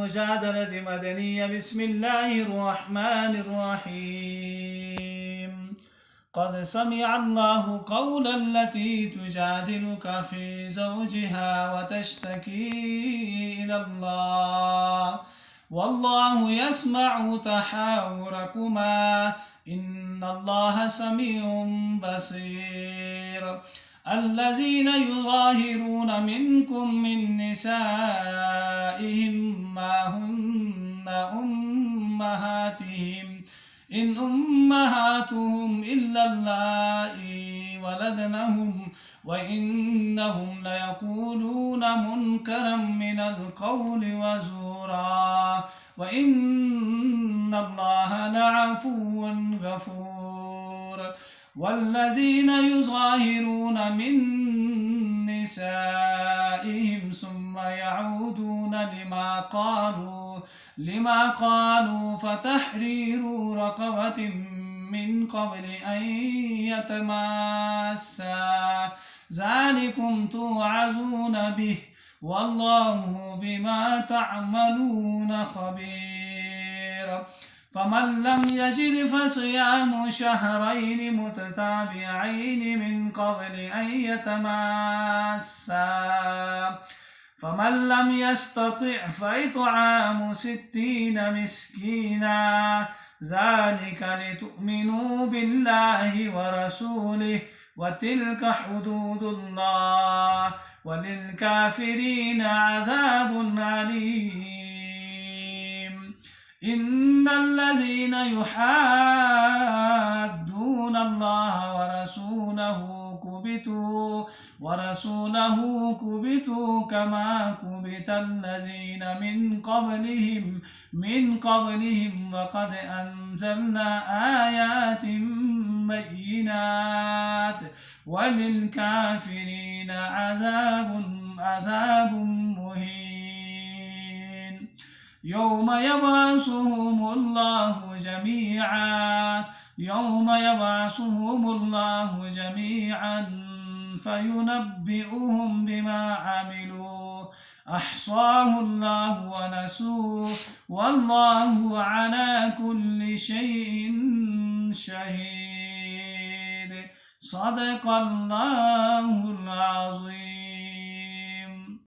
المجادلة مدنية. بسم الله الرحمن الرحيم. قد سمع الله قول التي تجادلك في زوجها وتشتكي إلى الله والله يسمع تحاوركما إن الله سميع بصير. الذين يظاهرون منكم من نسائهم ما هن أمهاتهم إن أمهاتهم إلا اللائي ولدنهم وإنهم ليقولون منكرا من القول وزورا وإن الله لعفو غفور. والذين يظاهرون من نسائهم ثم يعودون لما قالوا فتحرير رقبة من قبل أن يتماسا ذلكم توعظون به والله بما تعملون خبير. فمن لم يجد فصيام شهرين متتابعين من قبل أن يتماسا فمن لم يستطع فإطعام 60 مسكينا ذلك لتؤمنوا بالله ورسوله وتلك حدود الله وللكافرين عذاب أليم. إن الذين يحادون الله ورسوله كبتوا كما كبت الذين من قبلهم وقد أنزلنا آيات بينات وللكافرين عذاب مهين. يوم يبعثهم الله جميعا فينبئهم بما عملوا أحصاه الله ونسوه والله على كل شيء شهيد. صدق الله العظيم.